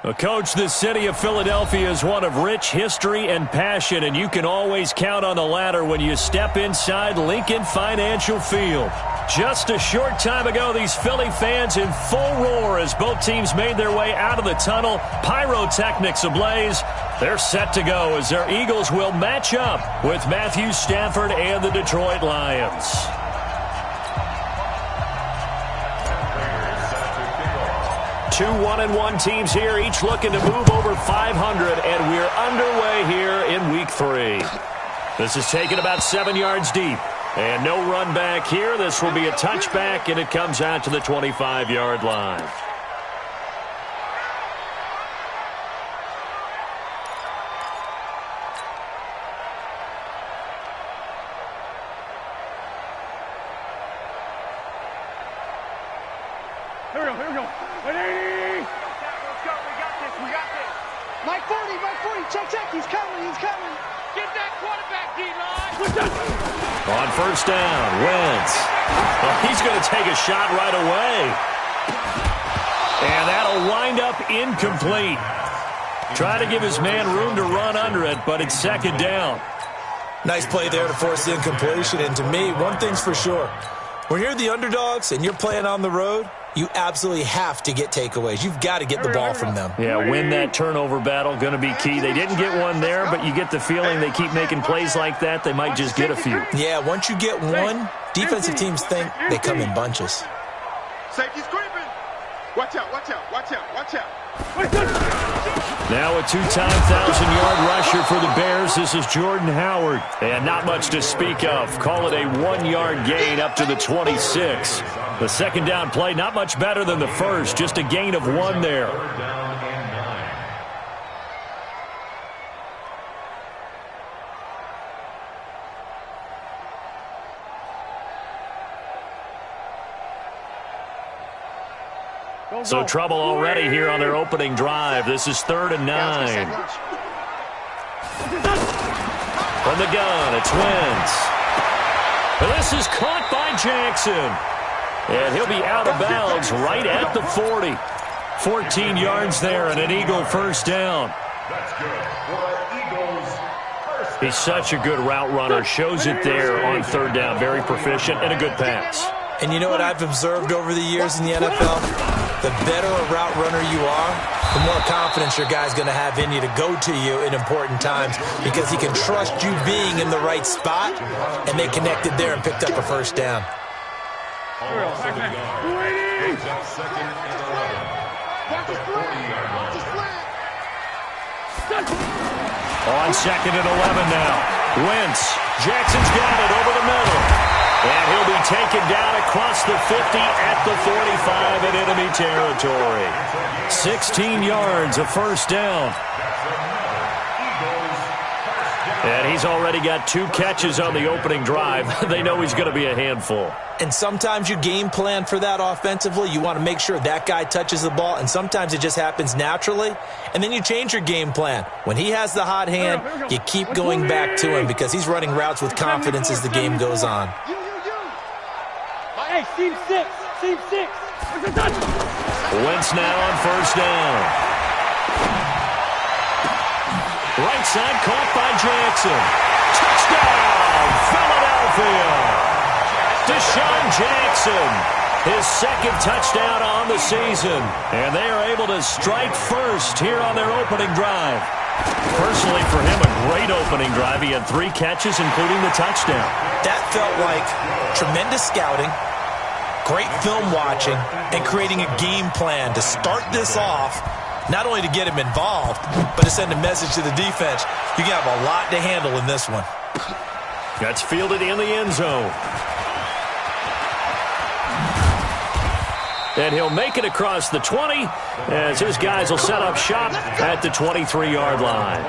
Well, Coach, the city of Philadelphia is one of rich history and passion, and you can always count on the latter when you step inside Lincoln Financial Field. Just a short time ago, these Philly fans in full roar as both teams made their way out of the tunnel. Pyrotechnics ablaze. They're set to go as their Eagles will match up with Matthew Stafford and the Detroit Lions. Two 1-1 teams here, each looking to move over 500, and we're underway here in Week 3. This is taken about 7 yards deep, and no run back here. This will be a touchback, and it comes out to the 25-yard line. Here we go. Ready? Let's go. We got this. Mike 40. Check. He's coming. Get that quarterback, D-line. On first down, Wentz. Well, he's going to take a shot right away. And that'll wind up incomplete. Try to give his man room to run under it, but it's second down. Nice play there to force the incompletion. And to me, one thing's for sure. When you're the underdogs and you're playing on the road, you absolutely have to get takeaways. You've got to get the ball from them. Yeah, win that turnover battle, going to be key. They didn't get one there, but you get the feeling they keep making plays like that, they might just get a few. Yeah, once you get one, defensive teams think they come in bunches. Safety's creeping. Watch out. Now a two-time 1,000-yard rusher for the Bears. This is Jordan Howard. And not much to speak of. Call it a 1-yard gain up to the 26. The second down play, not much better than the first. Just a gain of 1 there. So trouble already here on their opening drive. This is 3rd and 9. From the gun, it's Wentz. And this is caught by Jackson. And he'll be out of bounds right at the 40. 14 yards there and an Eagle first down. He's such a good route runner. Shows it there on 3rd down. Very proficient and a good pass. And you know what I've observed over the years in the NFL? The better a route runner you are, the more confidence your guy's going to have in you to go to you in important times because he can trust you being in the right spot, and they connected there and picked up a first down. On 2nd and 11 now. Wentz. Jackson's got it over the middle. And he'll be taken down across the 50 at the 45 in enemy territory. 16 yards, a first down. And he's already got 2 catches on the opening drive. They know he's going to be a handful. And sometimes you game plan for that offensively. You want to make sure that guy touches the ball, and sometimes it just happens naturally. And then you change your game plan. When he has the hot hand, you keep going back to him because he's running routes with confidence as the game goes on. Hey, team 6. Wentz now on first down. Right side caught by Jackson. Touchdown, Philadelphia. Deshaun Jackson, his 2nd touchdown on the season. And they are able to strike first here on their opening drive. Personally, for him, a great opening drive. He had 3 catches, including the touchdown. That felt like tremendous scouting, great film watching, and creating a game plan to start this off, not only to get him involved, but to send a message to the defense. You have a lot to handle in this one. That's fielded in the end zone. And he'll make it across the 20 as his guys will set up shop at the 23-yard line.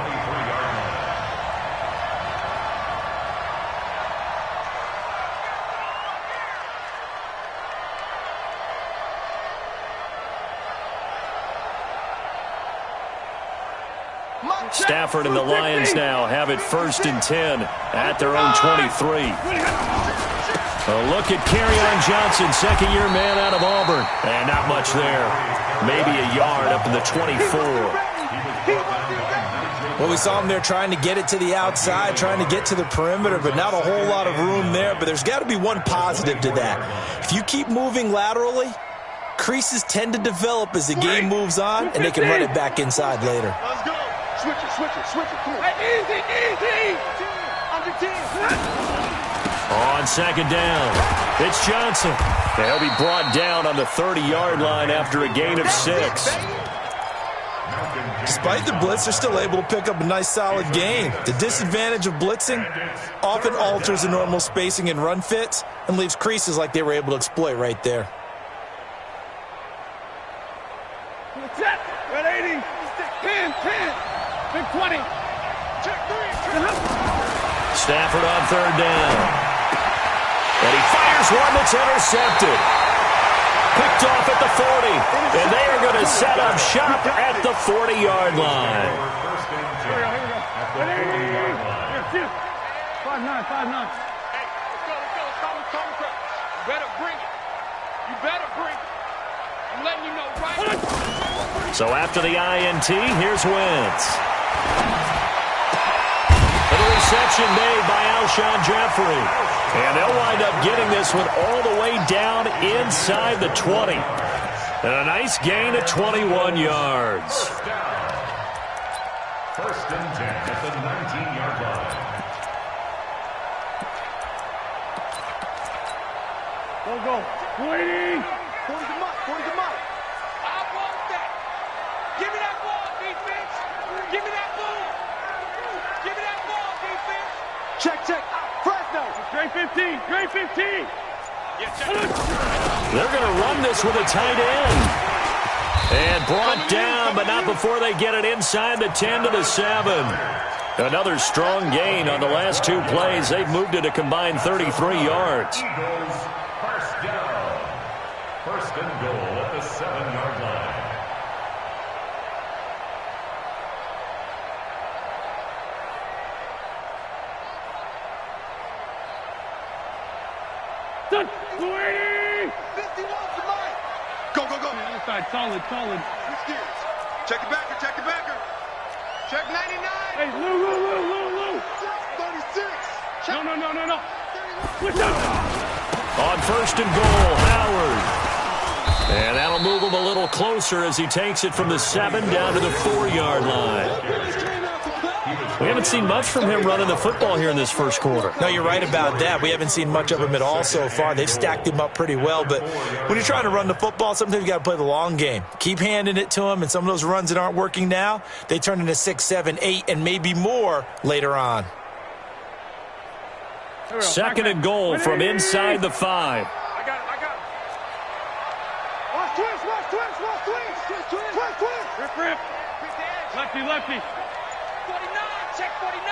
Stafford and the Lions now have it 1st and 10 at their own 23. A look at Kerryon Johnson, second-year man out of Auburn. And not much there. Maybe a yard up in the 24. Well, we saw him there trying to get it to the outside, trying to get to the perimeter, but not a whole lot of room there. But there's got to be one positive to that. If you keep moving laterally, creases tend to develop as the game moves on, and they can run it back inside later. Let's go. Switch it, switch it, switch it. Come on. Hey, easy. Under 10. On second down, it's Johnson. He'll be brought down on the 30-yard line after a gain of 6. Despite the blitz, they're still able to pick up a nice, solid gain. The disadvantage of blitzing often alters the normal spacing and run fits and leaves creases like they were able to exploit right there. Set. Red 80. 10. Big 20. Check 3. Stafford on third down. And he fires one that's intercepted. Picked off at the 40. And they are going to set up shop at the 40-yard line. Here we go. 5-9. Hey, let's go. Come. You better bring it. I'm letting you know right. So after the INT, here's Wentz. And the reception made by Alshon Jeffrey. And they'll wind up getting this one all the way down inside the 20. And a nice gain of 21 yards. First and 10 at the 19-yard line. Go. 20. 40 them up. I want that. Give me that ball, defense. Give me that ball. Give me that ball, defense. Check. Fresno. Great 15. Yeah, check. They're going to run this with a tight end. And brought down, but not before they get it inside the 10 to the 7. Another strong gain on the last 2 plays. They've moved it a combined 33 yards. Eagles, first down. First and goal at the 7-yard line. Go. 51 side, solid. Switch gears. Check the backer. Check 99. Hey, Lou. 36. Check. No. Switch up. On first and goal, Howard. And that'll move him a little closer as he takes it from the 7 down to the 4-yard line. We haven't seen much from him running the football here in this first quarter. No, you're right about that. We haven't seen much of him at all so far. They've stacked him up pretty well. But when you're trying to run the football, sometimes you got to play the long game. Keep handing it to him, and some of those runs that aren't working now, they turn into 6, 7, 8, and maybe more later on. Second and goal from inside the 5. I got it. Watch twist. Rip. Lefty. 49. Check 49.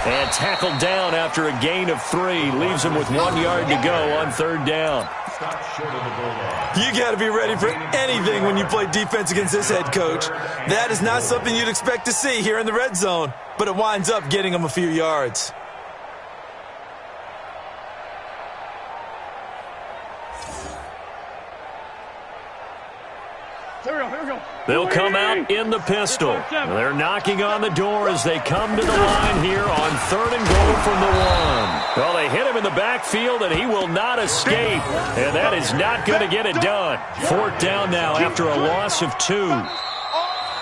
And tackled down after a gain of 3. Leaves him with 1 yard to go on third down. Stop short of the goal line. You got to be ready for anything when you play defense against this head coach. That is not something you'd expect to see here in the red zone, but it winds up getting him a few yards. Here we go. They'll come out in the pistol. They're knocking on the door as they come to the line here on third and goal from the 1. Well, they hit him in the backfield, and he will not escape. And that is not going to get it done. Fourth down now after a loss of 2.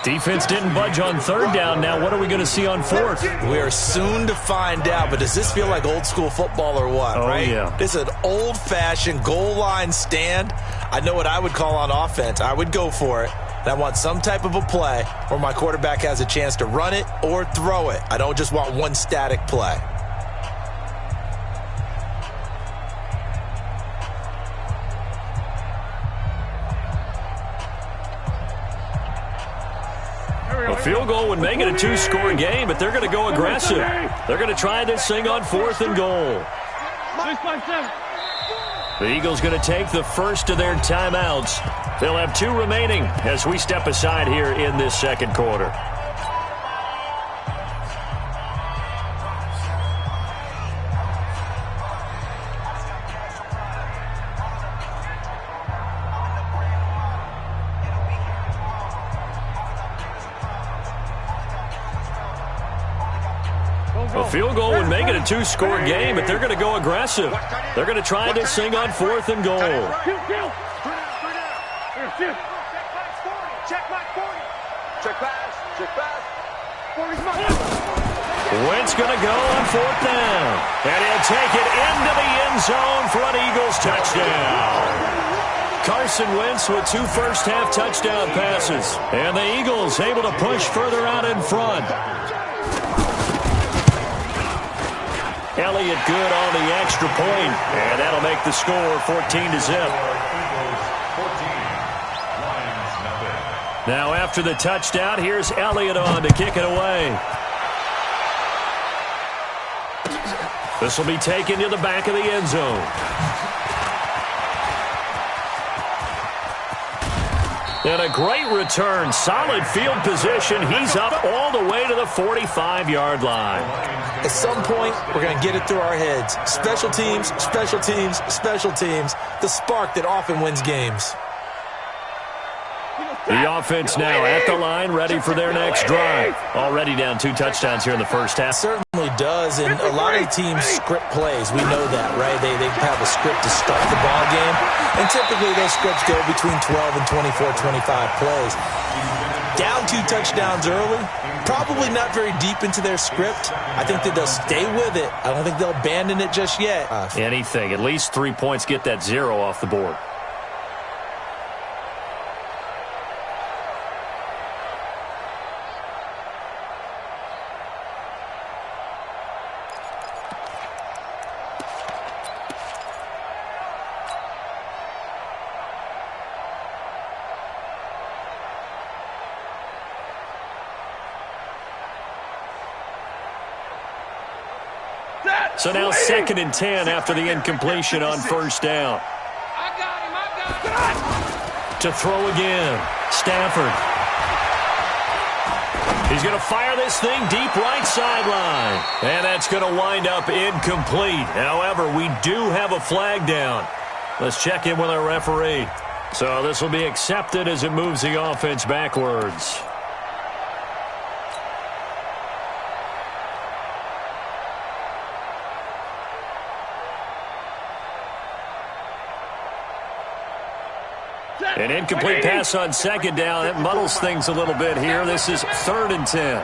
Defense didn't budge on third down. Now what are we going to see on fourth? We are soon to find out, but does this feel like old school football or what, right? Yeah. This is an old-fashioned goal line stand. I know what I would call on offense. I would go for it. And I want some type of a play where my quarterback has a chance to run it or throw it. I don't just want one static play. A field goal would make it a 2-score game, but they're going to go aggressive. They're going to try this thing on fourth and goal. The Eagles going to take the first of their timeouts. They'll have 2 remaining as we step aside here in this second quarter. A field goal would make it a two-score game, but they're going to go aggressive. They're going to try this thing on 4th and goal. Wentz going to go on 4th down. And he'll take it into the end zone for an Eagles touchdown. Carson Wentz with 2 first-half touchdown passes. And the Eagles able to push further out in front. Elliott good on the extra point, and that'll make the score 14-0. Now after the touchdown, here's Elliott on to kick it away. This will be taken to the back of the end zone. And a great return. Solid field position. He's up all the way to the 45-yard line. At some point, we're going to get it through our heads. Special teams, special teams, special teams. The spark that often wins games. The offense now at the line, ready for their next drive. Already down 2 touchdowns here in the first half. Certainly does, and a lot of teams script plays. We know that, right? They have a script to start the ball game, and typically those scripts go between 12 and 24, 25 plays. Down 2 touchdowns early, probably not very deep into their script. I think that they'll stay with it. I don't think they'll abandon it just yet. Anything, at least 3 points, get that 0 off the board. So now 2nd and 10 after the incompletion on 1st down. I got him. To throw again, Stafford. He's going to fire this thing deep right sideline. And that's going to wind up incomplete. However, we do have a flag down. Let's check in with our referee. So this will be accepted as it moves the offense backwards. An incomplete pass on 2nd down. That muddles things a little bit here. This is 3rd and 10.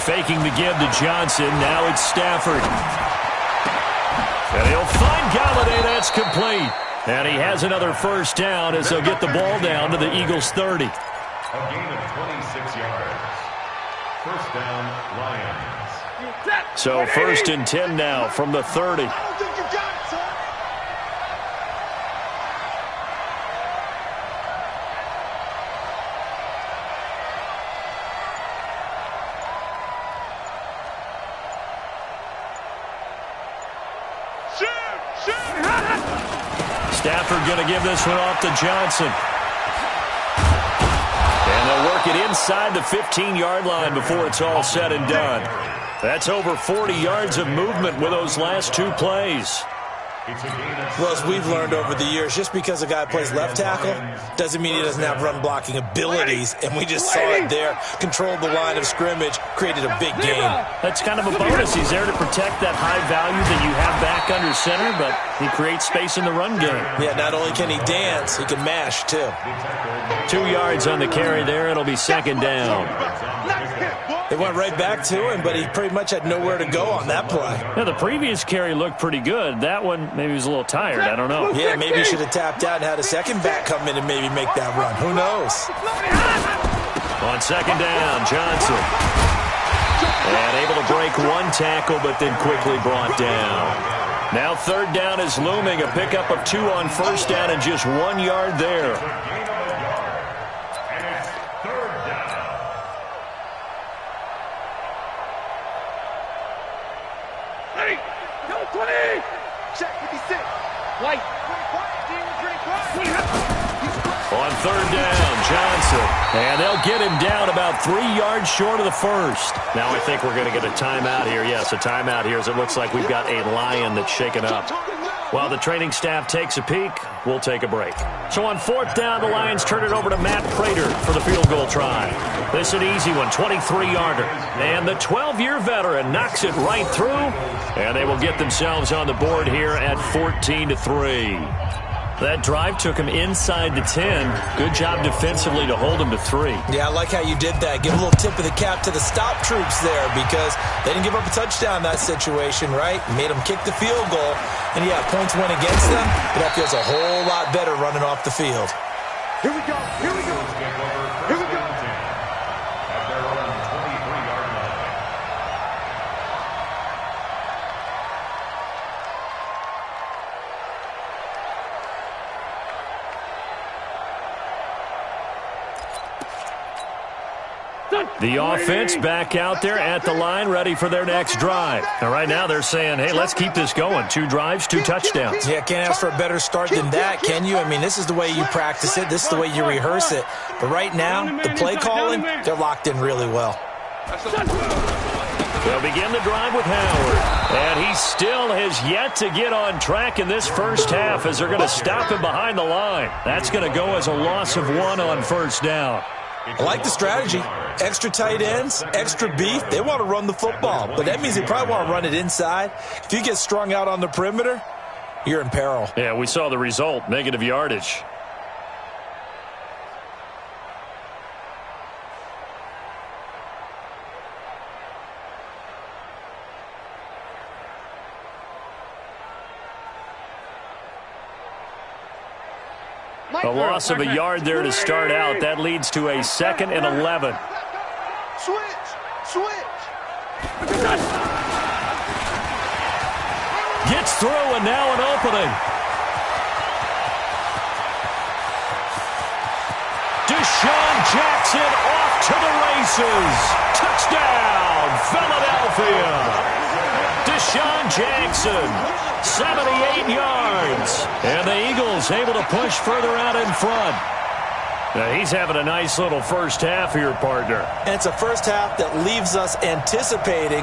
Faking the give to Johnson. Now it's Stafford. And he'll find Galladay. That's complete. And he has another 1st down as they'll get the ball down to the Eagles' 30. A gain of 26 yards. 1st down, Lions. So 1st and 10 now from the 30. I don't think you got it, son. Stafford going to give this one off to Johnson. And they'll work it inside the 15-yard line before it's all said and done. That's over 40 yards of movement with those last 2 plays. Well, as we've learned over the years, just because a guy plays left tackle doesn't mean he doesn't have run-blocking abilities, and we just saw it there. Controlled the line of scrimmage, created a big game. That's kind of a bonus. He's there to protect that high value that you have back under center, but he creates space in the run game. Yeah, not only can he dance, he can mash, too. 2 yards on the carry there. It'll be 2nd down. They went right back to him, but he pretty much had nowhere to go on that play. Now, the previous carry looked pretty good. That one, maybe he was a little tired. I don't know. Yeah, maybe he should have tapped out and had a second back come in and maybe make that run. Who knows? On 2nd down, Johnson. And able to break 1 tackle, but then quickly brought down. Now 3rd down is looming. A pickup of 2 on 1st down and just 1 yard there. On 3rd down, Johnson. And they'll get him down about 3 yards short of the 1st. Now I think we're going to get a timeout here. Yes, a timeout here as it looks like we've got a Lion that's shaken up. While the training staff takes a peek, we'll take a break. So on 4th down, the Lions turn it over to Matt Prater for the field goal try. This is an easy one, 23-yarder. And the 12-year veteran knocks it right through, and they will get themselves on the board here at 14-3. That drive took him inside the 10. Good job defensively to hold him to 3. Yeah, I like how you did that. Give a little tip of the cap to the stop troops there because they didn't give up a touchdown in that situation, right? Made them kick the field goal. And, yeah, points went against them, but that feels a whole lot better running off the field. Here we go. Here we go. Here we go. At their own 23-yard line. The offense back out there at the line, ready for their next drive. Now, right now they're saying, hey, let's keep this going. 2 drives, 2 touchdowns. Yeah, can't ask for a better start than that, can you? I mean, this is the way you practice it. This is the way you rehearse it. But right now, the play calling, they're locked in really well. They'll begin the drive with Howard. And he still has yet to get on track in this first half as they're going to stop him behind the line. That's going to go as a loss of 1 on 1st down. I like the strategy. Extra tight ends, extra beef. They want to run the football, but that means they probably want to run it inside. If you get strung out on the perimeter, you're in peril. Yeah, we saw the result, negative yardage. A loss of a yard there to start out. That leads to a 2nd and 11. Switch. Gets through and now an opening. Deshaun Jackson off to the races. Touchdown, Philadelphia. Deshaun Jackson. 78 yards. And the Eagles able to push further out in front. Now he's having a nice little first half here, partner. And it's a first half that leaves us anticipating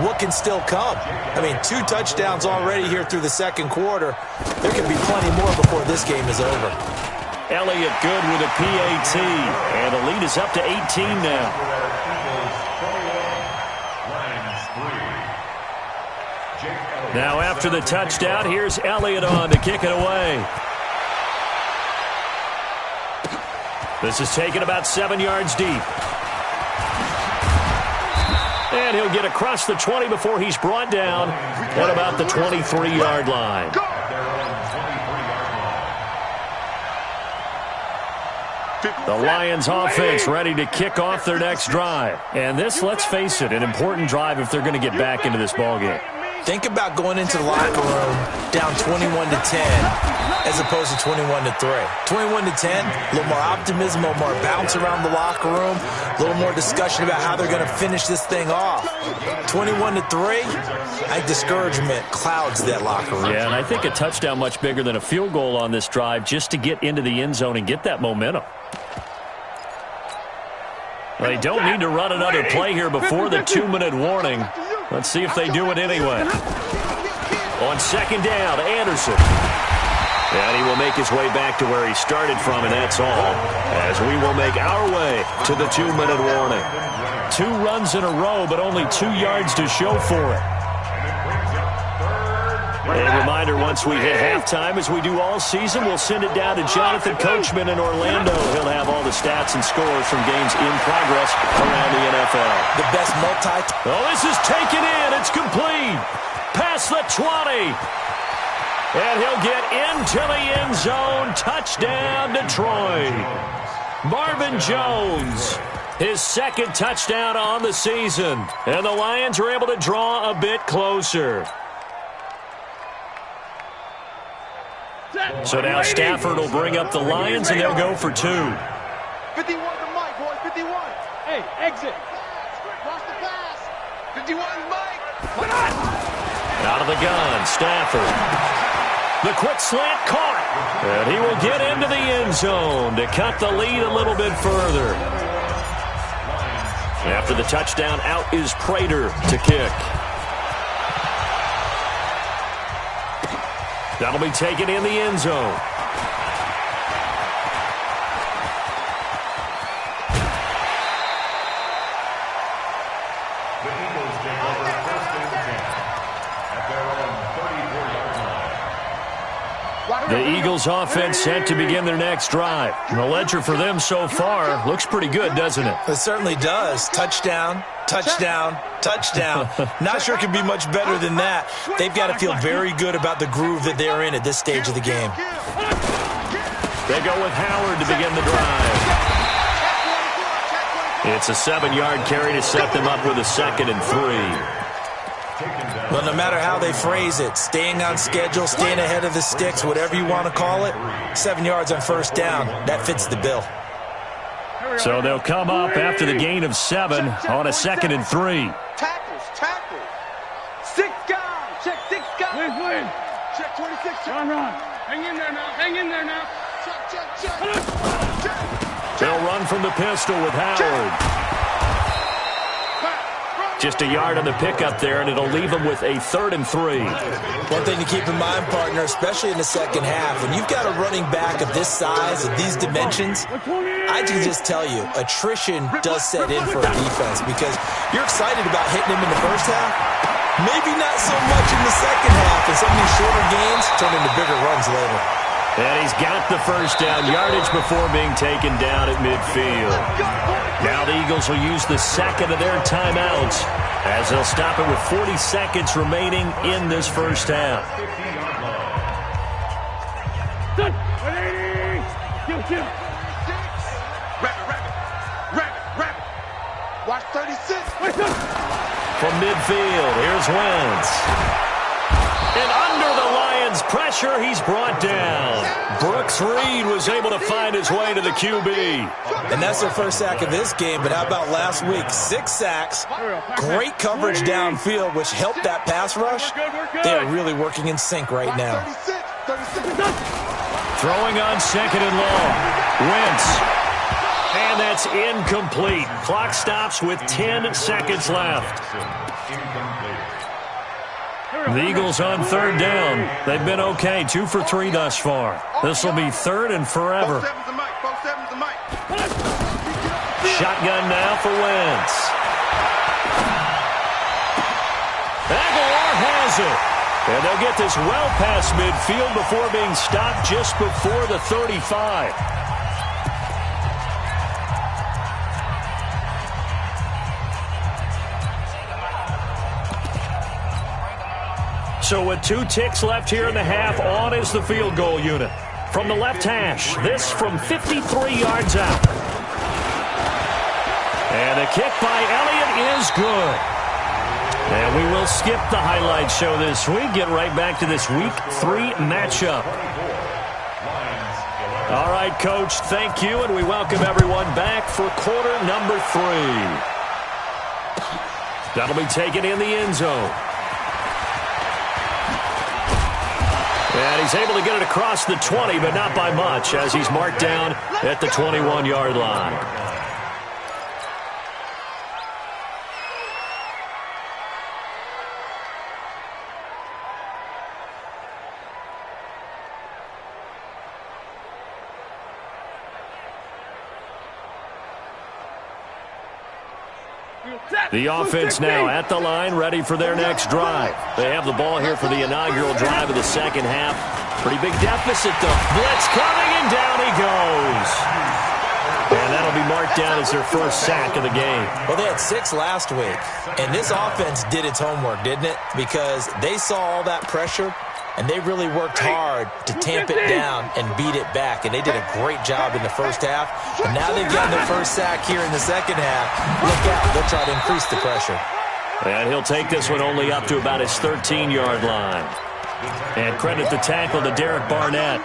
what can still come. I mean, 2 touchdowns already here through the 2nd quarter. There could be plenty more before this game is over. Elliott good with a PAT. And the lead is up to 18 now. Now after the touchdown, here's Elliott on to kick it away. This is taken about 7 yards deep. And he'll get across the 20 before he's brought down at about the 23-yard line. The Lions offense ready to kick off their next drive. And this, let's face it, an important drive if they're going to get back into this ballgame. Think about going into the locker room down 21-10 as opposed to 21-3. 21-10, a little more optimism, a little more bounce around the locker room, a little more discussion about how they're going to finish this thing off. 21-3, I think discouragement clouds that locker room. Yeah, and I think a touchdown much bigger than a field goal on this drive just to get into the end zone and get that momentum. They don't need to run another play here before the 2-minute warning. Let's see if they do it anyway. On 2nd down, Anderson. And he will make his way back to where he started from, and that's all, as we will make our way to the 2-minute warning. 2 runs in a row, but only 2 yards to show for it. A reminder, once we hit halftime, as we do all season, we'll send it down to Jonathan Coachman in Orlando. He'll have all the stats and scores from games in progress around the NFL. The best Oh, this is taken in. It's complete. Past the 20. And he'll get into the end zone. Touchdown, Detroit. Marvin Jones, his 2nd touchdown on the season. And the Lions are able to draw a bit closer. So now Stafford will bring up the Lions, and they'll go for 2. 51 to Mike, boys, 51. Hey, exit. Cross the pass. 51 Mike. Out of the gun, Stafford. The quick slant caught. And he will get into the end zone to cut the lead a little bit further. After the touchdown, out is Prater to kick. That'll be taken in the end zone. The Eagles take over 1st and 10 at their own 34-yard line. The Eagles offense set to begin their next drive. The ledger for them so far looks pretty good, doesn't it? It certainly does. Touchdown, touchdown, touchdown. Not sure it can be much better than that. They've got to feel very good about the groove that they're in at this stage of the game. They go with Howard to begin the drive. It's a 7-yard carry to set them up with a 2nd and 3. Well, no matter how they phrase it, staying on schedule, staying ahead of the sticks, whatever you want to call it, 7 yards on 1st down, that fits the bill. So they'll come up after the gain of 7 on a 2nd and 3. Tackles. 6 guys. Check 6 guys. Win. Check 26. Run. Hang in there now. Check. They'll run from the pistol with Howard. Just a yard on the pickup there, and it'll leave them with a 3rd and 3. One thing to keep in mind, partner, especially in the second half, when you've got a running back of this size, of these dimensions, I can just tell you, attrition does set in for a defense because you're excited about hitting him in the first half. Maybe not so much in the second half, and some of these shorter gains turn into bigger runs later. And he's got the 1st down yardage before being taken down at midfield. Now the Eagles will use the 2nd of their timeouts as they'll stop it with 40 seconds remaining in this 1st half. Rapid. Watch 36. From midfield, here's Wentz. And under the Lions' pressure, he's brought down. Brooks Reed was able to find his way to the QB. And that's their 1st sack of this game, but how about last week? 6 sacks, great coverage downfield, which helped that pass rush. They are really working in sync right now. Throwing on 2nd and long. Wentz. And that's incomplete. Clock stops with 10 seconds left. The Eagles on 3rd down. They've been okay, 2 for 3 thus far. This will be 3rd and forever. Shotgun now for Wentz. Aguilar has it. And they'll get this well past midfield before being stopped just before the 35. So with 2 ticks left here in the half, on is the field goal unit. From the left hash, this from 53 yards out. And a kick by Elliott is good. And we will skip the highlight show this week. Get right back to this Week 3 matchup. All right, Coach, thank you, and we welcome everyone back for quarter number 3. That'll be taken in the end zone. And he's able to get it across the 20, but not by much, as he's marked down at the 21-yard line. The offense now at the line, ready for their next drive. They have the ball here for the inaugural drive of the second half. Pretty big deficit, though. Blitz coming, and down he goes. And that'll be marked down as their 1st sack of the game. Well, they had 6 last week, and this offense did its homework, didn't it? Because they saw all that pressure, and they really worked hard to tamp it down and beat it back. And they did a great job in the first half. And now they've gotten their 1st sack here in the second half. Look out. They'll try to increase the pressure. And he'll take this one only up to about his 13-yard line. And credit the tackle to Derek Barnett.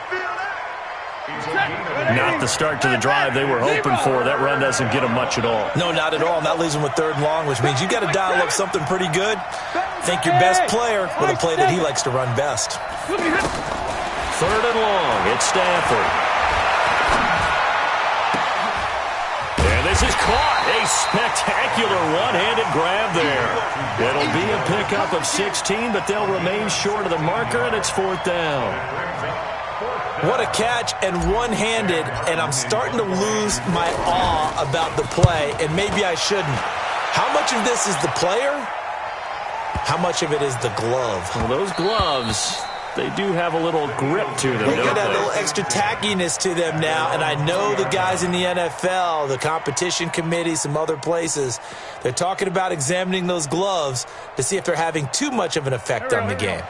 Not the start to the drive they were hoping for. That run doesn't get them much at all. No, not at all. That leaves them with 3rd and long, which means you've got to dial up something pretty good. Think your best player with a play that he likes to run best. 3rd and long. It's Stafford. And this This is caught. A spectacular one-handed grab there. It'll be a pickup of 16, but they'll remain short of the marker, and it's 4th down. What a catch, and one-handed, and I'm starting to lose my awe about the play, and maybe I shouldn't. How much of this is the player? How much of it is the glove? Well, those gloves, they do have a little grip to them, They don't got that they? little extra tackiness to them now, and I know the guys in the NFL, the competition committee, some other places, they're talking about examining those gloves to see if they're having too much of an effect on the game.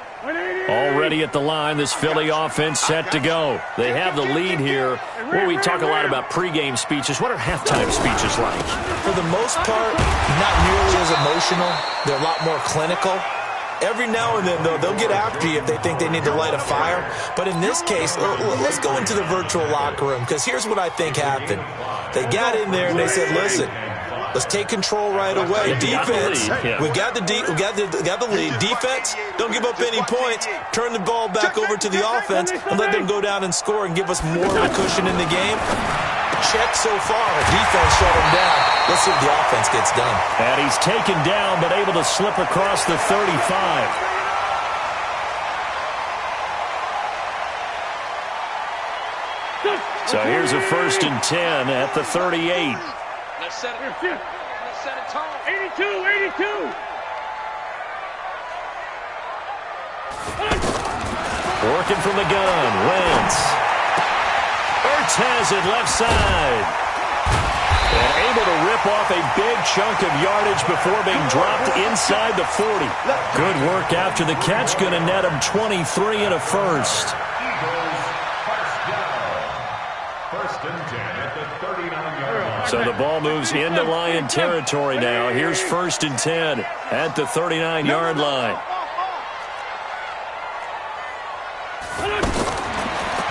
Already at the line, this Philly offense set to go. They have the lead here. Well, we talk a lot about pregame speeches. What are halftime speeches like? For the most part, not nearly as emotional. They're a lot more clinical. Every now and then, though, they'll get after you if they think they need to light a fire. But in this case, let's go into the virtual locker room, because here's what I think happened. They got in there and they said, listen, let's take control right away. Defense, we got the lead. Defense, don't give up any points. Turn the ball back over to the offense and let them go down and score and give us more of a cushion in the game. Check so far. Defense shut him down. Let's see if the offense gets done. And he's taken down, but able to slip across the 35. So here's a 1st and 10 at the 38. Let's set a tone. 82. Working from the gun, Wentz. Ertz has it left side. And able to rip off a big chunk of yardage before being dropped inside the 40. Good work after the catch. Going to net him 23 and a first. First and 10 at the 39-yard line. So the ball moves into Lion territory now. Here's 1st and 10 at the 39-yard line.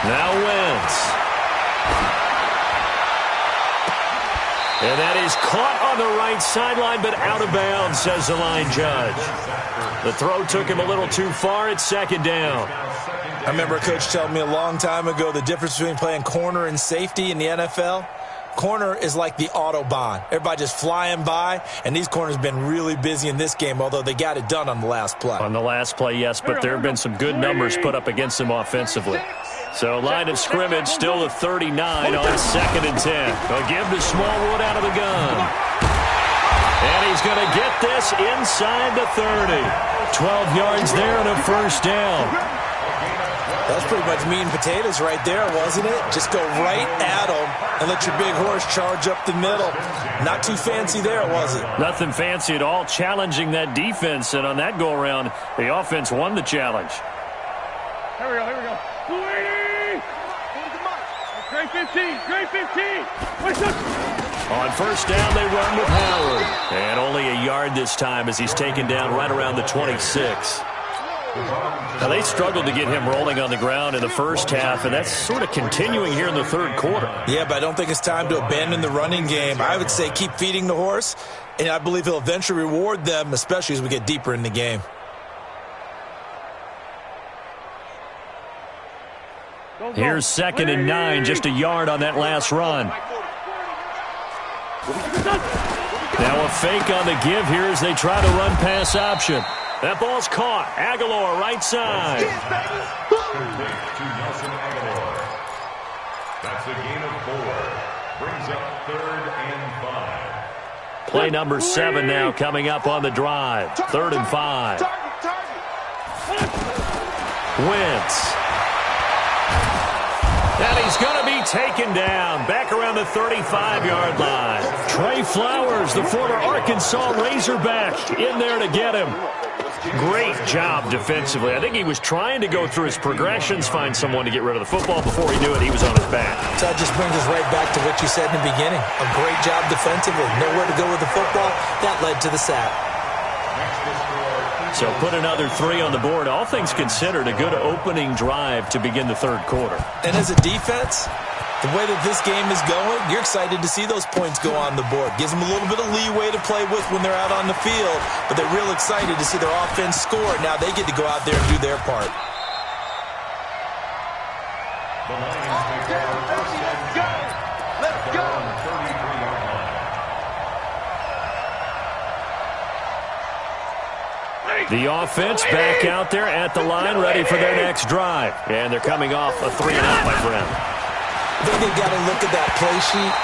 Now Wentz. And that is caught on the right sideline, but out of bounds, says the line judge. The throw took him a little too far. It's 2nd down. I remember a coach telling me a long time ago the difference between playing corner and safety in the NFL. Corner is like the Autobahn. Everybody just flying by, and these corners have been really busy in this game, although they got it done on the last play. On the last play, yes, but there have been some good numbers put up against them offensively. So line of scrimmage still the 39 on 2nd and 10. They'll give to Smallwood out of the gun. And he's going to get this inside the 30. 12 yards there and a 1st down. That was pretty much meat and potatoes right there, wasn't it? Just go right at them and let your big horse charge up the middle. Not too fancy there, was it? Nothing fancy at all, challenging that defense. And on that go-around, the offense won the challenge. Here we go. 280! Great 15! On 1st down, they run with Howard. And only a yard this time as he's taken down right around the 26. Now, they struggled to get him rolling on the ground in the first half, and that's sort of continuing here in the 3rd quarter. Yeah, but I don't think it's time to abandon the running game. I would say keep feeding the horse, and I believe he'll eventually reward them, especially as we get deeper in the game. Here's 2nd and 9, just a yard on that last run. Now a fake on the give here as they try to run pass option. That ball's caught. Aguilar, right side. To Nelson Aguilar. That's a gain of 4. Brings up 3rd and 5. Play number 7 now coming up on the drive. 3rd and 5. Wentz. And he's going to be taken down back around the 35-yard line. Trey Flowers, the former Arkansas Razorback, in there to get him. Great job defensively. I think he was trying to go through his progressions, find someone to get rid of the football. Before he knew it, he was on his back. So that just brings us right back to what you said in the beginning. A great job defensively. Nowhere to go with the football. That led to the sack. So put another 3 on the board. All things considered, a good opening drive to begin the 3rd quarter. And as a defense, the way that this game is going, you're excited to see those points go on the board. Gives them a little bit of leeway to play with when they're out on the field, but they're real excited to see their offense score. Now they get to go out there and do their part. The Lions make their first and 10. Let's go! 33-yard line. The offense back out there at the line, ready for their next drive. And they're coming off a 3-and-out, my friend. I think they've got to look at that play sheet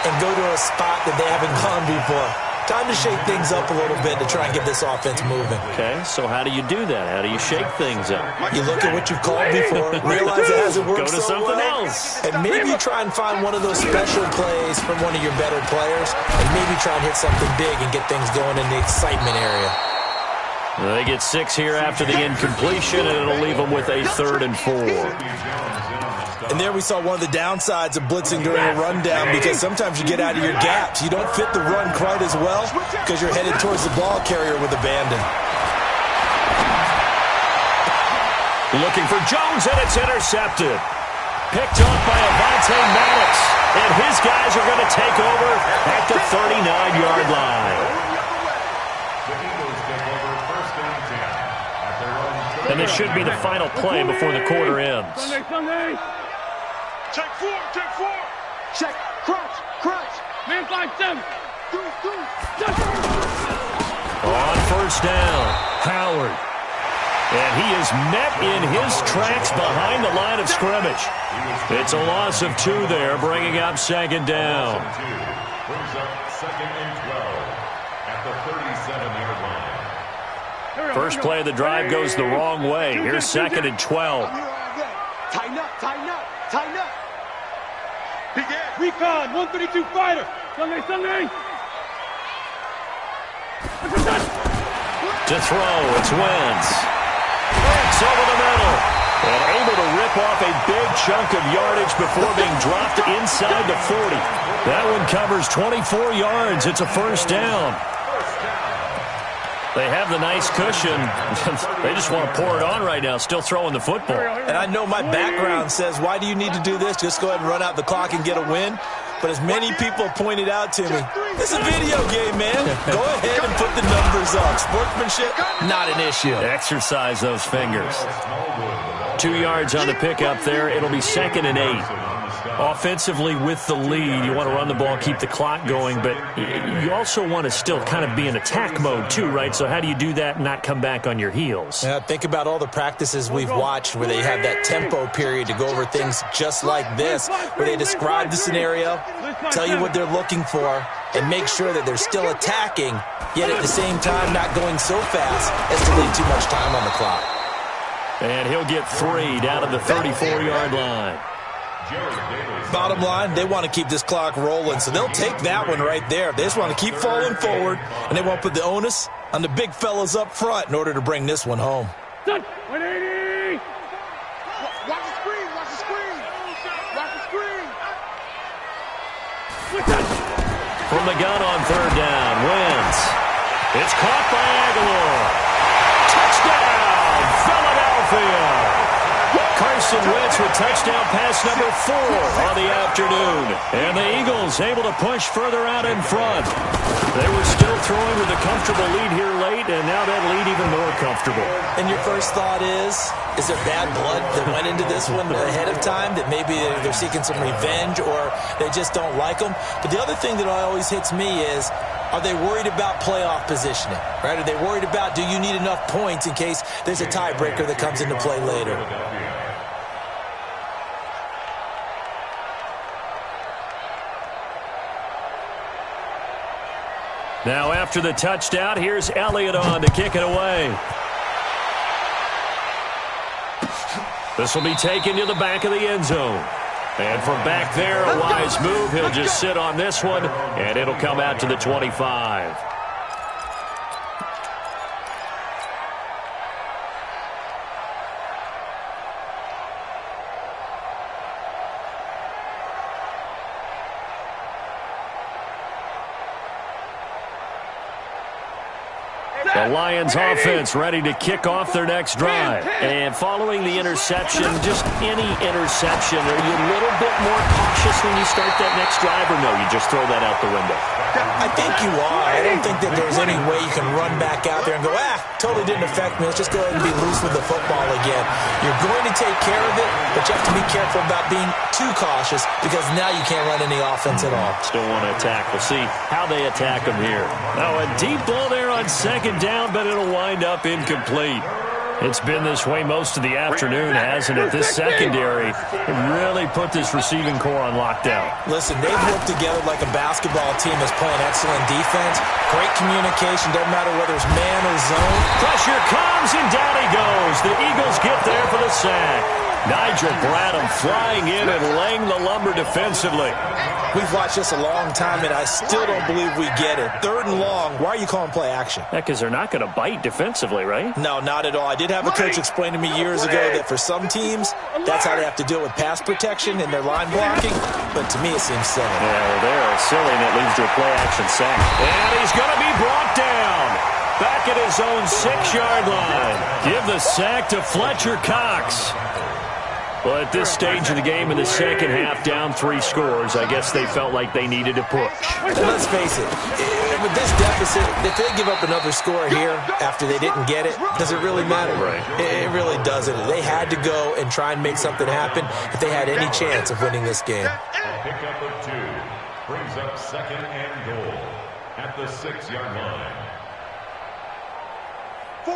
and go to a spot that they haven't gone before. Time to shake things up a little bit to try and get this offense moving. Okay, so how do you do that? How do you shake things up? You look at what you've called before, realize it hasn't worked Go to so something well, else. and maybe you try and find one of those special plays from one of your better players, and maybe try and hit something big and get things going in the excitement area. They get 6 here after the incompletion, and it'll leave them with a 3rd and 4. And there we saw one of the downsides of blitzing during a rundown, because sometimes you get out of your gaps. You don't fit the run quite as well because you're headed towards the ball carrier with abandon. Looking for Jones, and it's intercepted. Picked off by Avonte Maddox, and his guys are going to take over at the 39-yard line. And this should be the final play before the quarter ends. Sunday. Check 4, check 4. Check, crunch. Man 5-7. On first down, Howard. And he is met in his tracks behind the line of scrimmage. It's a loss of 2 there, bringing up 2nd down. Brings up 2nd and 12 at the 37-yard line. First play of the drive goes the wrong way. Here's 2nd and 12. Tighten up. Recon, 132 fighter. Sunday. To throw, it's Wentz. Wentz over the middle. And able to rip off a big chunk of yardage before being dropped inside the 40. That one covers 24 yards. It's a first down. They have the nice cushion. They just want to pour it on right now, still throwing the football. And I know my background says, why do you need to do this? Just go ahead and run out the clock and get a win. But as many people pointed out to me, it's a video game, man. Go ahead and put the numbers up. Sportsmanship, not an issue. Exercise those fingers. 2 yards on the pickup there. It'll be 2nd and 8. Offensively with the lead, you want to run the ball, keep the clock going, but you also want to still kind of be in attack mode too, right? So how do you do that and not come back on your heels? Yeah, think about all the practices we've watched where they have that tempo period to go over things just like this, where they describe the scenario, tell you what they're looking for, and make sure that they're still attacking, yet at the same time not going so fast as to leave too much time on the clock. And he'll get 3 down to the 34-yard line. Bottom line, they want to keep this clock rolling, so they'll take that one right there. They just want to keep falling forward, and they want to put the onus on the big fellas up front in order to bring this one home. 180. Watch the screen. From the gun on 3rd down, Wentz. It's caught by Aguilar. Touchdown, Philadelphia. Carson Wentz with touchdown pass number 4 on the afternoon. And the Eagles able to push further out in front. They were still throwing with a comfortable lead here late, and now that lead even more comfortable. And your first thought is there bad blood that went into this one ahead of time, that maybe they're seeking some revenge or they just don't like them? But the other thing that always hits me is, are they worried about playoff positioning? Right? Are they worried about, do you need enough points in case there's a tiebreaker that comes into play later? Now after the touchdown, here's Elliott on to kick it away. This will be taken to the back of the end zone. And from back there, a wise move. He'll just sit on this one, and it'll come out to the 25. The Lions offense ready to kick off their next drive. And following the interception, just any interception, are you a little bit more cautious when you start that next drive, or no, you just throw that out the window? I think you are. I don't think that there's any way you can run back out there and go, totally didn't affect me. Let's just go ahead and be loose with the football again. You're going to take care of it, but you have to be careful about being too cautious, because now you can't run any offense at all. Still want to attack. We'll see how they attack them here. Now a deep ball there on second down, but it'll wind up incomplete. It's been this way most of the afternoon, hasn't it? This secondary really put this receiving core on lockdown. Listen, they've worked together like a basketball team that's playing excellent defense. Great communication, doesn't matter whether it's man or zone. Pressure comes, and down he goes. The Eagles get there for the sack. Nigel Bradham flying in and laying the lumber defensively. We've watched this a long time, and I still don't believe we get it. 3rd and long, why are you calling play action? Because they're not going to bite defensively, right? No, not at all. I did have a coach explain to me years ago that for some teams, that's how they have to deal with pass protection and their line blocking. But to me, it seems silly. Yeah, well, they're silly, and it leads to a play-action sack. And he's going to be brought down. Back at his own 6-yard line. Give the sack to Fletcher Cox. Well, at this stage of the game in the second half, down 3 scores, I guess they felt like they needed to push. And let's face it, with this deficit, if they give up another score here after they didn't get it, does it really matter? Right. It really doesn't. They had to go and try and make something happen if they had any chance of winning this game. A pickup of 2 brings up 2nd and goal at the 6-yard line.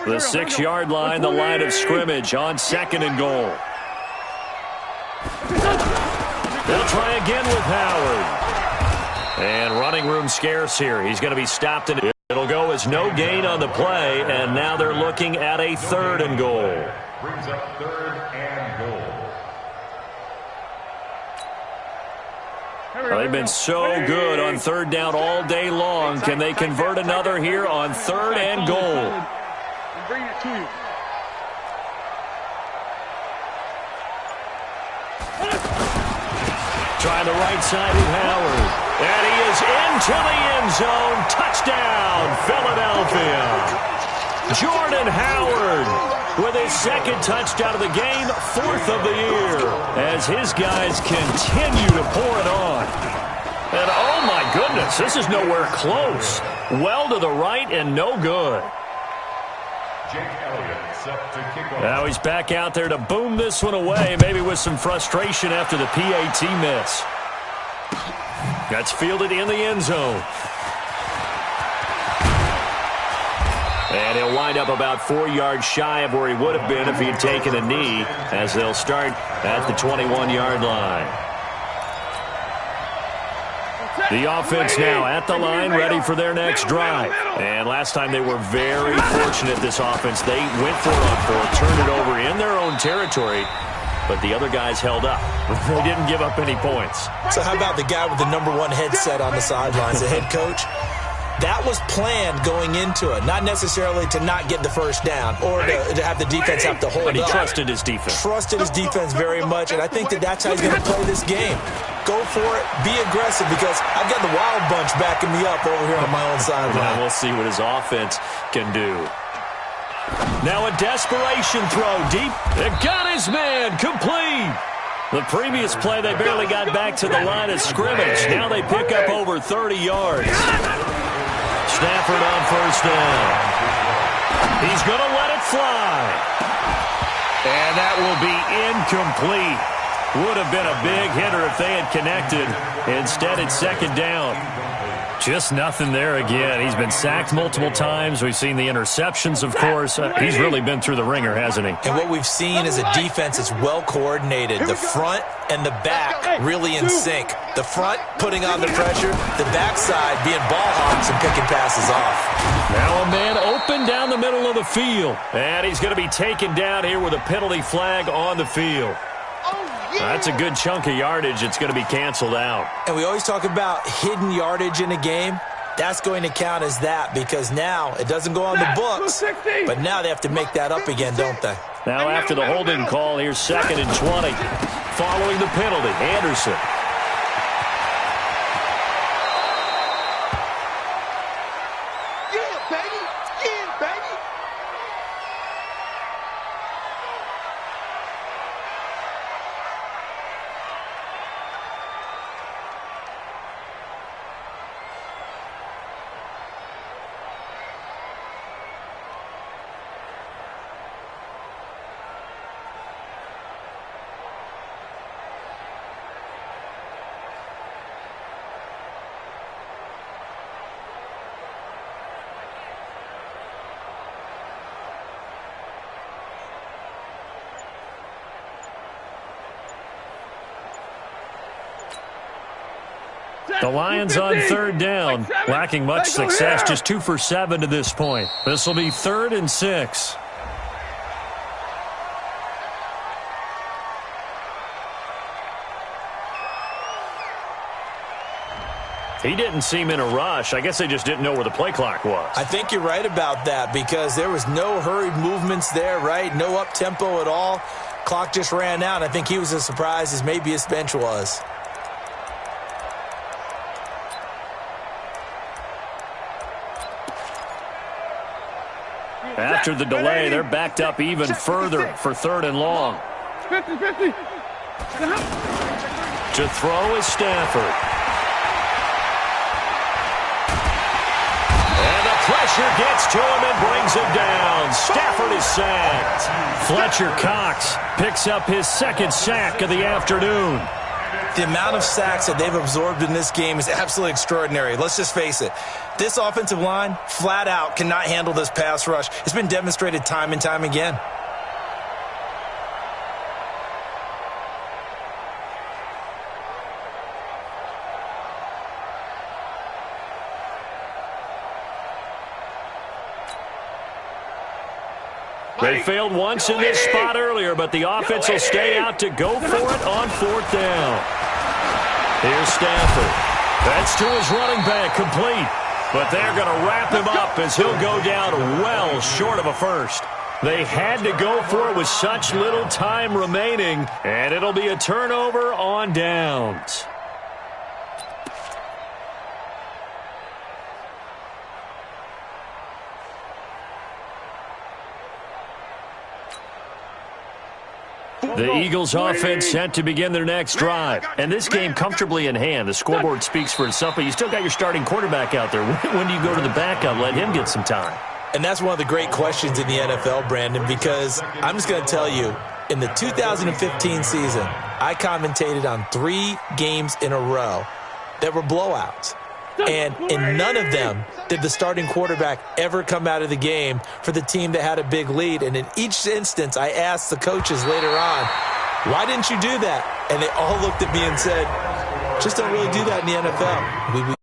The 6-yard line, the line of scrimmage on 2nd and goal. They'll try again with Howard. And running room scarce here. He's going to be stopped, and it'll go as no gain on the play, and now they're looking at a 3rd and goal. Brings up 3rd and goal. Well, they've been so good on 3rd down all day long. Can they convert another here on 3rd and goal? Bring it to you. Trying the right side with Howard. And he is into the end zone. Touchdown, Philadelphia. Jordan Howard with his 2nd touchdown of the game, 4th of the year, as his guys continue to pour it on. And oh my goodness, this is nowhere close. Well to the right and no good. Now he's back out there to boom this one away, maybe with some frustration after the PAT miss. That's fielded in the end zone. And he'll wind up about 4 yards shy of where he would have been if he had taken a knee, as they'll start at the 21-yard line. The offense now at the line, ready for their next drive. And last time they were very fortunate, this offense. They went for it on 4th, turned it over in their own territory, but the other guys held up. They didn't give up any points. So how about the guy with the #1 headset on the sidelines, the head coach? That was planned going into it, not necessarily to not get the first down or to have the defense have to hold But he up. trusted his defense. Trusted his defense very much, and I think that's how he's going to play this game. Go for it, be aggressive, because I've got the Wild Bunch backing me up over here on my own sideline. Now we'll see what his offense can do. Now a desperation throw deep. It got his man complete. The previous play, they barely got back to the line of scrimmage. Now they pick up over 30 yards. Stafford on 1st down. He's going to let it fly. And that will be incomplete. Would have been a big hitter if they had connected. Instead, it's 2nd down. Just nothing there again. He's been sacked multiple times. We've seen the interceptions, of course. He's really been through the ringer, hasn't he? And what we've seen is a defense that's well coordinated. The front and the back really in sync. The front putting on the pressure, the backside being ball hawks and picking passes off. Now a man open down the middle of the field. And he's going to be taken down here with a penalty flag on the field. That's a good chunk of yardage. It's going to be canceled out. And we always talk about hidden yardage in a game. That's going to count as that, because now it doesn't go on the books, but now they have to make that up again, don't they? Now after the holding call, here's 2nd and 20. Following the penalty, Anderson. Yeah, baby. Yeah, baby. The Lions on third down, lacking much success, just 2 for 7 to this point. This will be 3rd and 6. He didn't seem in a rush. I guess they just didn't know where the play clock was. I think you're right about that because there was no hurried movements there, right? No up-tempo at all. Clock just ran out. I think he was as surprised as maybe his bench was. After the delay, they're backed up even further for 3rd and long. 50-50. To throw is Stafford. And the pressure gets to him and brings him down. Stafford is sacked. Fletcher Cox picks up his 2nd sack of the afternoon. The amount of sacks that they've absorbed in this game is absolutely extraordinary. Let's just face it. This offensive line, flat out, cannot handle this pass rush. It's been demonstrated time and time again. They failed once in this spot earlier, but the offense will stay out to go for it on 4th down. Here's Stafford. That's to his running back, complete. But they're going to wrap him up as he'll go down well short of a first. They had to go for it with such little time remaining, and it'll be a turnover on downs. The Eagles offense set to begin their next drive. And this game comfortably in hand. The scoreboard speaks for itself, but you still got your starting quarterback out there. When do you go to the backup, let him get some time? And that's one of the great questions in the NFL, Brandon, because I'm just going to tell you, in the 2015 season, I commentated on 3 games in a row that were blowouts. And in none of them did the starting quarterback ever come out of the game for the team that had a big lead. And in each instance, I asked the coaches later on, why didn't you do that? And they all looked at me and said, just don't really do that in the NFL.